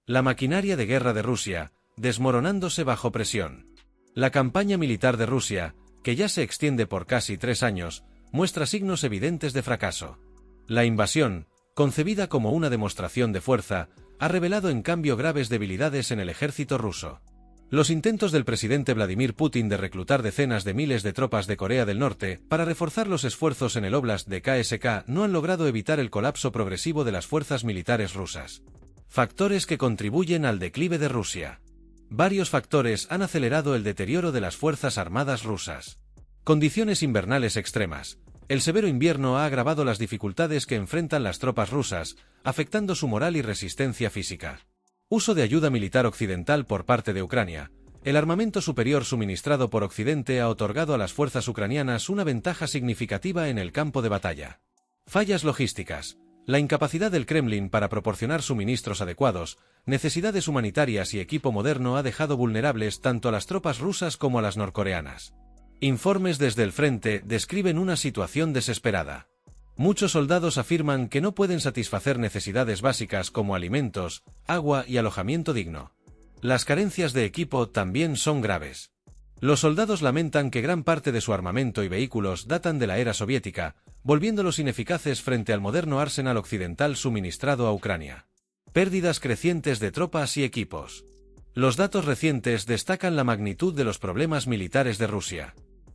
La maquinaria de guerra de Rusia, desmoronándose bajo presión. La campaña militar de Rusia, que ya se extiende por casi 3 años, muestra signos evidentes de fracaso. La invasión, concebida como una demostración de fuerza, ha revelado en cambio graves debilidades en el ejército ruso. Los intentos del presidente Vladimir Putin de reclutar decenas de miles de tropas de Corea del Norte para reforzar los esfuerzos en el óblast de KSK no han logrado evitar el colapso progresivo de las fuerzas militares rusas. Factores que contribuyen al declive de Rusia. Varios factores han acelerado el deterioro de las fuerzas armadas rusas. Condiciones invernales extremas. El severo invierno ha agravado las dificultades que enfrentan las tropas rusas, afectando su moral y resistencia física. Uso de ayuda militar occidental por parte de Ucrania. El armamento superior suministrado por Occidente ha otorgado a las fuerzas ucranianas una ventaja significativa en el campo de batalla. Fallas logísticas. La incapacidad del Kremlin para proporcionar suministros adecuados, necesidades humanitarias y equipo moderno ha dejado vulnerables tanto a las tropas rusas como a las norcoreanas. Informes desde el frente describen una situación desesperada. Muchos soldados afirman que no pueden satisfacer necesidades básicas como alimentos, agua y alojamiento digno. Las carencias de equipo también son graves. Los soldados lamentan que gran parte de su armamento y vehículos datan de la era soviética, volviéndolos ineficaces frente al moderno arsenal occidental suministrado a Ucrania. Pérdidas crecientes de tropas y equipos. Los datos recientes destacan la magnitud de los problemas militares de Rusia.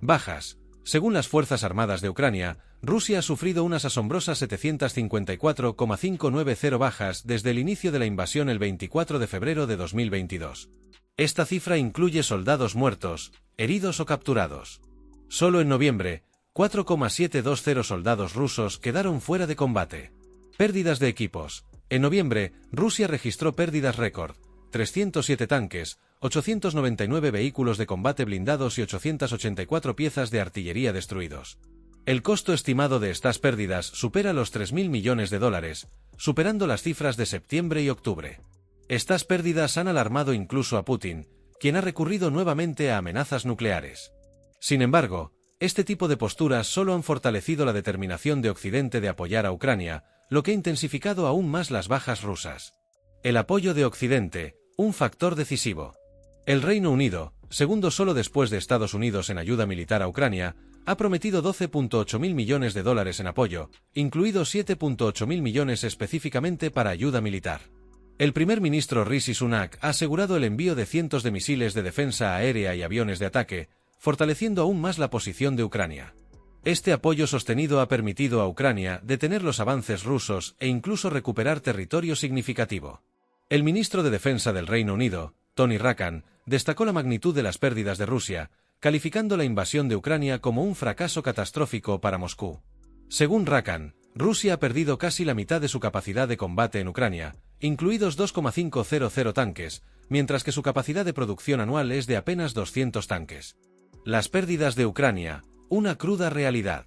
Bajas. Según las Fuerzas Armadas de Ucrania, Rusia ha sufrido unas asombrosas 754,590 bajas desde el inicio de la invasión el 24 de febrero de 2022. Esta cifra incluye soldados muertos, heridos o capturados. Solo en noviembre, 4,720 soldados rusos quedaron fuera de combate. Pérdidas de equipos. En noviembre, Rusia registró pérdidas récord: 307 tanques, 899 vehículos de combate blindados y 884 piezas de artillería destruidos. El costo estimado de estas pérdidas supera los $3.000 millones, superando las cifras de septiembre y octubre. Estas pérdidas han alarmado incluso a Putin, quien ha recurrido nuevamente a amenazas nucleares. Sin embargo, este tipo de posturas solo han fortalecido la determinación de Occidente de apoyar a Ucrania, lo que ha intensificado aún más las bajas rusas. El apoyo de Occidente, un factor decisivo. El Reino Unido, segundo solo después de Estados Unidos en ayuda militar a Ucrania, ha prometido $12.8 mil millones en apoyo, incluidos $7.8 mil millones específicamente para ayuda militar. El primer ministro Rishi Sunak ha asegurado el envío de cientos de misiles de defensa aérea y aviones de ataque, fortaleciendo aún más la posición de Ucrania. Este apoyo sostenido ha permitido a Ucrania detener los avances rusos e incluso recuperar territorio significativo. El ministro de Defensa del Reino Unido, Tony Rackham, destacó la magnitud de las pérdidas de Rusia, calificando la invasión de Ucrania como un fracaso catastrófico para Moscú. Según Rackham, Rusia ha perdido casi la mitad de su capacidad de combate en Ucrania, incluidos 2,500 tanques, mientras que su capacidad de producción anual es de apenas 200 tanques. Las pérdidas de Ucrania, una cruda realidad.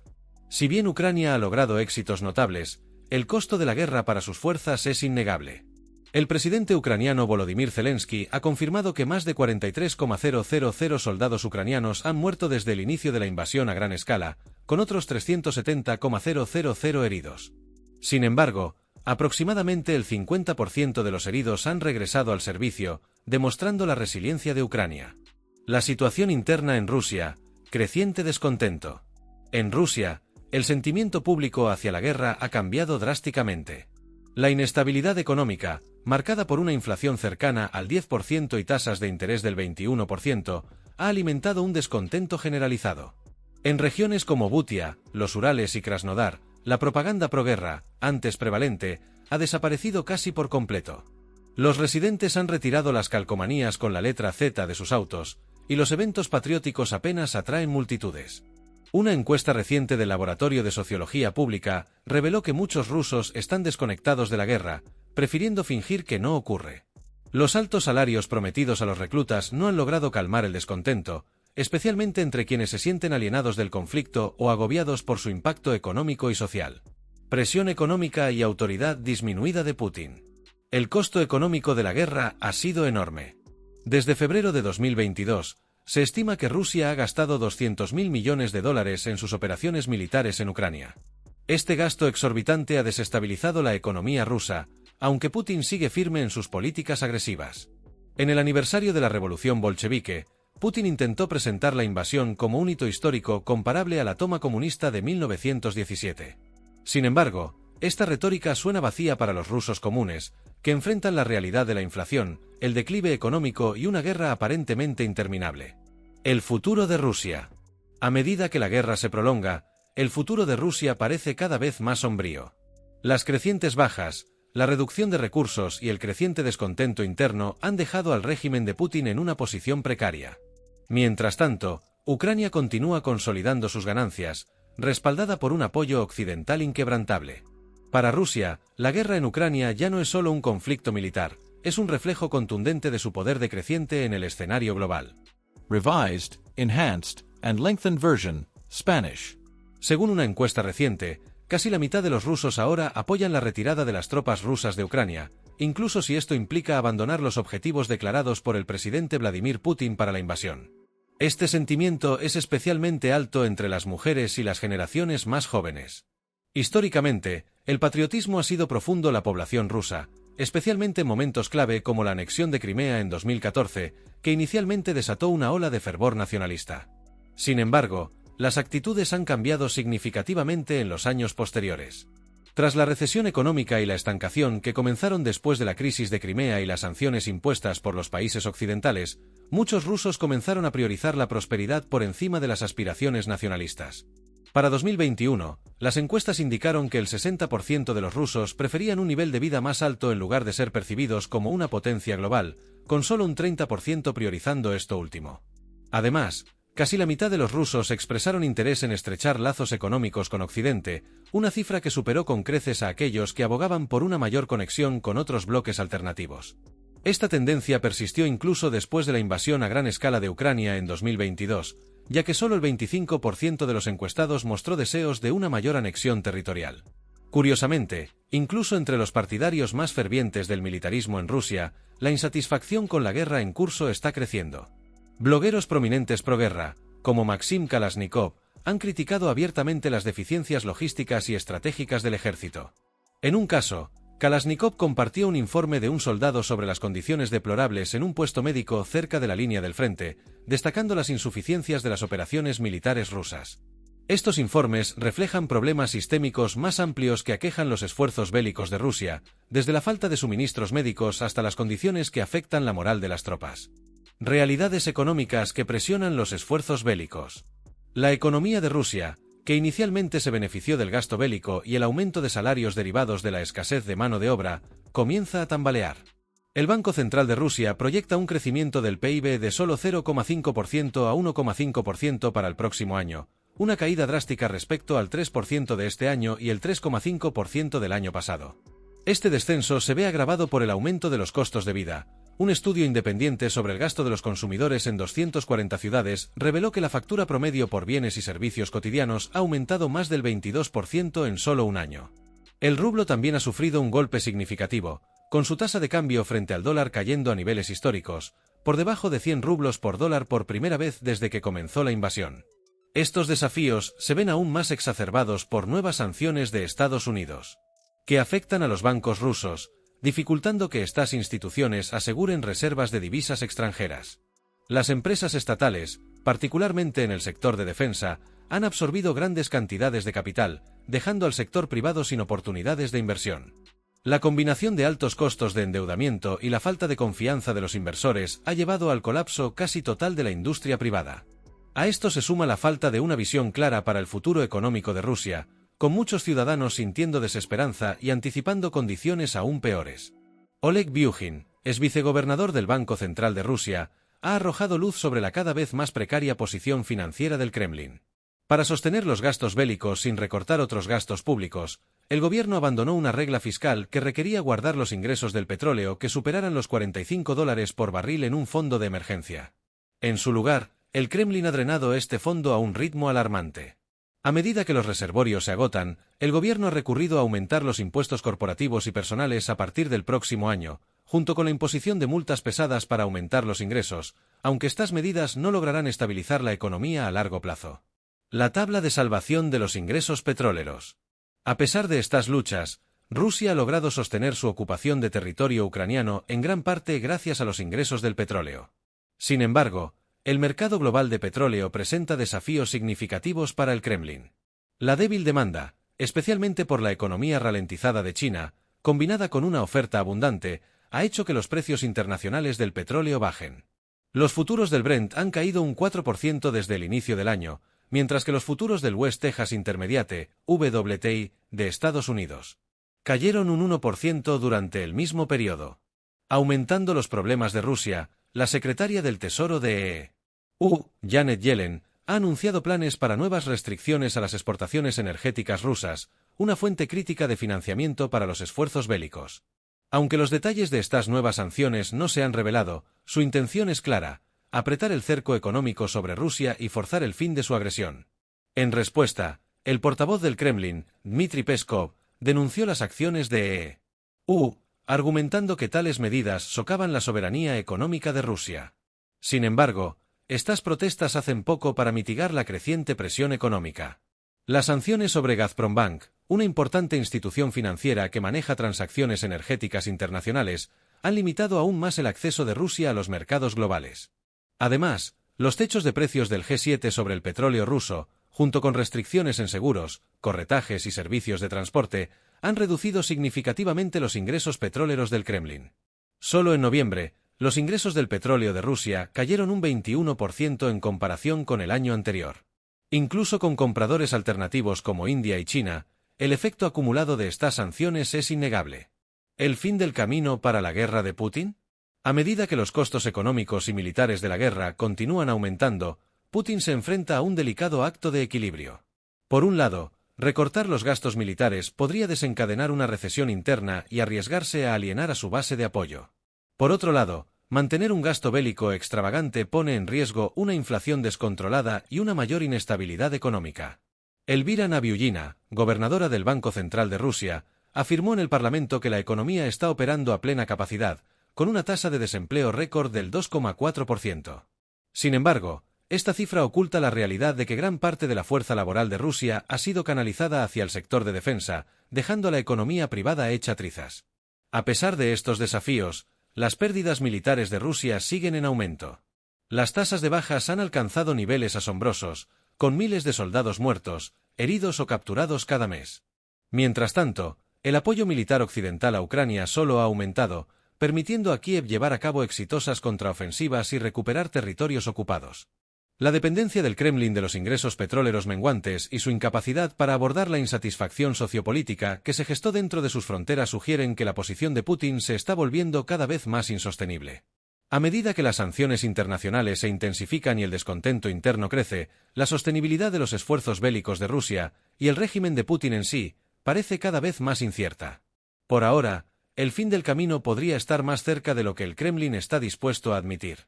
Si bien Ucrania ha logrado éxitos notables, el costo de la guerra para sus fuerzas es innegable. El presidente ucraniano Volodymyr Zelensky ha confirmado que más de 43,000 soldados ucranianos han muerto desde el inicio de la invasión a gran escala, con otros 370,000 heridos. Sin embargo, aproximadamente el 50% de los heridos han regresado al servicio, demostrando la resiliencia de Ucrania. La situación interna en Rusia, creciente descontento. En Rusia, el sentimiento público hacia la guerra ha cambiado drásticamente. La inestabilidad económica, marcada por una inflación cercana al 10% y tasas de interés del 21%, ha alimentado un descontento generalizado. En regiones como Butia, los Urales y Krasnodar, la propaganda proguerra, antes prevalente, ha desaparecido casi por completo. Los residentes han retirado las calcomanías con la letra Z de sus autos, y los eventos patrióticos apenas atraen multitudes. Una encuesta reciente del Laboratorio de Sociología Pública reveló que muchos rusos están desconectados de la guerra, prefiriendo fingir que no ocurre. Los altos salarios prometidos a los reclutas no han logrado calmar el descontento, especialmente entre quienes se sienten alienados del conflicto o agobiados por su impacto económico y social. Presión económica y autoridad disminuida de Putin. El costo económico de la guerra ha sido enorme. Desde febrero de 2022, se estima que Rusia ha gastado $200.000 millones en sus operaciones militares en Ucrania. Este gasto exorbitante ha desestabilizado la economía rusa, aunque Putin sigue firme en sus políticas agresivas. En el aniversario de la revolución bolchevique, Putin intentó presentar la invasión como un hito histórico comparable a la toma comunista de 1917. Sin embargo, esta retórica suena vacía para los rusos comunes, que enfrentan la realidad de la inflación, el declive económico y una guerra aparentemente interminable. El futuro de Rusia. A medida que la guerra se prolonga, el futuro de Rusia parece cada vez más sombrío. Las crecientes bajas, la reducción de recursos y el creciente descontento interno han dejado al régimen de Putin en una posición precaria. Mientras tanto, Ucrania continúa consolidando sus ganancias, respaldada por un apoyo occidental inquebrantable. Para Rusia, la guerra en Ucrania ya no es solo un conflicto militar, es un reflejo contundente de su poder decreciente en el escenario global. Revised, Enhanced, and Lengthened Version, Spanish. Según una encuesta reciente, casi la mitad de los rusos ahora apoyan la retirada de las tropas rusas de Ucrania, incluso si esto implica abandonar los objetivos declarados por el presidente Vladimir Putin para la invasión. Este sentimiento es especialmente alto entre las mujeres y las generaciones más jóvenes. Históricamente, el patriotismo ha sido profundo en la población rusa, especialmente en momentos clave como la anexión de Crimea en 2014, que inicialmente desató una ola de fervor nacionalista. Sin embargo, las actitudes han cambiado significativamente en los años posteriores. Tras la recesión económica y la estancación que comenzaron después de la crisis de Crimea y las sanciones impuestas por los países occidentales, muchos rusos comenzaron a priorizar la prosperidad por encima de las aspiraciones nacionalistas. Para 2021, las encuestas indicaron que el 60% de los rusos preferían un nivel de vida más alto en lugar de ser percibidos como una potencia global, con solo un 30% priorizando esto último. Además, casi la mitad de los rusos expresaron interés en estrechar lazos económicos con Occidente, una cifra que superó con creces a aquellos que abogaban por una mayor conexión con otros bloques alternativos. Esta tendencia persistió incluso después de la invasión a gran escala de Ucrania en 2022, ya que solo el 25% de los encuestados mostró deseos de una mayor anexión territorial. Curiosamente, incluso entre los partidarios más fervientes del militarismo en Rusia, la insatisfacción con la guerra en curso está creciendo. Blogueros prominentes proguerra, como Maxim Kalashnikov, han criticado abiertamente las deficiencias logísticas y estratégicas del ejército. En un caso, Kalashnikov compartió un informe de un soldado sobre las condiciones deplorables en un puesto médico cerca de la línea del frente, destacando las insuficiencias de las operaciones militares rusas. Estos informes reflejan problemas sistémicos más amplios que aquejan los esfuerzos bélicos de Rusia, desde la falta de suministros médicos hasta las condiciones que afectan la moral de las tropas. Realidades económicas que presionan los esfuerzos bélicos. La economía de Rusia, que inicialmente se benefició del gasto bélico y el aumento de salarios derivados de la escasez de mano de obra, comienza a tambalear. El Banco Central de Rusia proyecta un crecimiento del PIB de solo 0,5% a 1,5% para el próximo año, una caída drástica respecto al 3% de este año y el 3,5% del año pasado. Este descenso se ve agravado por el aumento de los costos de vida. Un estudio independiente sobre el gasto de los consumidores en 240 ciudades reveló que la factura promedio por bienes y servicios cotidianos ha aumentado más del 22% en solo un año. El rublo también ha sufrido un golpe significativo, con su tasa de cambio frente al dólar cayendo a niveles históricos, por debajo de 100 rublos por dólar por primera vez desde que comenzó la invasión. Estos desafíos se ven aún más exacerbados por nuevas sanciones de Estados Unidos, que afectan a los bancos rusos, dificultando que estas instituciones aseguren reservas de divisas extranjeras. Las empresas estatales, particularmente en el sector de defensa, han absorbido grandes cantidades de capital, dejando al sector privado sin oportunidades de inversión. La combinación de altos costos de endeudamiento y la falta de confianza de los inversores ha llevado al colapso casi total de la industria privada. A esto se suma la falta de una visión clara para el futuro económico de Rusia, con muchos ciudadanos sintiendo desesperanza y anticipando condiciones aún peores. Oleg Vyuhin, ex vicegobernador del Banco Central de Rusia, ha arrojado luz sobre la cada vez más precaria posición financiera del Kremlin. Para sostener los gastos bélicos sin recortar otros gastos públicos, el gobierno abandonó una regla fiscal que requería guardar los ingresos del petróleo que superaran los $45 por barril en un fondo de emergencia. En su lugar, el Kremlin ha drenado este fondo a un ritmo alarmante. A medida que los reservorios se agotan, el gobierno ha recurrido a aumentar los impuestos corporativos y personales a partir del próximo año, junto con la imposición de multas pesadas para aumentar los ingresos, aunque estas medidas no lograrán estabilizar la economía a largo plazo. La tabla de salvación de los ingresos petroleros. A pesar de estas luchas, Rusia ha logrado sostener su ocupación de territorio ucraniano en gran parte gracias a los ingresos del petróleo. Sin embargo, el mercado global de petróleo presenta desafíos significativos para el Kremlin. La débil demanda, especialmente por la economía ralentizada de China, combinada con una oferta abundante, ha hecho que los precios internacionales del petróleo bajen. Los futuros del Brent han caído un 4% desde el inicio del año, mientras que los futuros del West Texas Intermediate, WTI, de Estados Unidos, cayeron un 1% durante el mismo periodo. Aumentando los problemas de Rusia, la secretaria del Tesoro de EU, Janet Yellen, ha anunciado planes para nuevas restricciones a las exportaciones energéticas rusas, una fuente crítica de financiamiento para los esfuerzos bélicos. Aunque los detalles de estas nuevas sanciones no se han revelado, su intención es clara: apretar el cerco económico sobre Rusia y forzar el fin de su agresión. En respuesta, el portavoz del Kremlin, Dmitry Peskov, denunció las acciones de EU, argumentando que tales medidas socavan la soberanía económica de Rusia. Sin embargo, estas protestas hacen poco para mitigar la creciente presión económica. Las sanciones sobre Gazprombank, una importante institución financiera que maneja transacciones energéticas internacionales, han limitado aún más el acceso de Rusia a los mercados globales. Además, los techos de precios del G7 sobre el petróleo ruso, junto con restricciones en seguros, corretajes y servicios de transporte, han reducido significativamente los ingresos petroleros del Kremlin. Solo en noviembre, los ingresos del petróleo de Rusia cayeron un 21% en comparación con el año anterior. Incluso con compradores alternativos como India y China, el efecto acumulado de estas sanciones es innegable. ¿El fin del camino para la guerra de Putin? A medida que los costos económicos y militares de la guerra continúan aumentando, Putin se enfrenta a un delicado acto de equilibrio. Por un lado, recortar los gastos militares podría desencadenar una recesión interna y arriesgarse a alienar a su base de apoyo. Por otro lado, mantener un gasto bélico extravagante pone en riesgo una inflación descontrolada y una mayor inestabilidad económica. Elvira Nabiullina, gobernadora del Banco Central de Rusia, afirmó en el Parlamento que la economía está operando a plena capacidad, con una tasa de desempleo récord del 2,4%. Sin embargo, esta cifra oculta la realidad de que gran parte de la fuerza laboral de Rusia ha sido canalizada hacia el sector de defensa, dejando a la economía privada hecha trizas. A pesar de estos desafíos, las pérdidas militares de Rusia siguen en aumento. Las tasas de bajas han alcanzado niveles asombrosos, con miles de soldados muertos, heridos o capturados cada mes. Mientras tanto, el apoyo militar occidental a Ucrania solo ha aumentado, permitiendo a Kiev llevar a cabo exitosas contraofensivas y recuperar territorios ocupados. La dependencia del Kremlin de los ingresos petroleros menguantes y su incapacidad para abordar la insatisfacción sociopolítica que se gestó dentro de sus fronteras sugieren que la posición de Putin se está volviendo cada vez más insostenible. A medida que las sanciones internacionales se intensifican y el descontento interno crece, la sostenibilidad de los esfuerzos bélicos de Rusia, y el régimen de Putin en sí, parece cada vez más incierta. Por ahora, el fin del camino podría estar más cerca de lo que el Kremlin está dispuesto a admitir.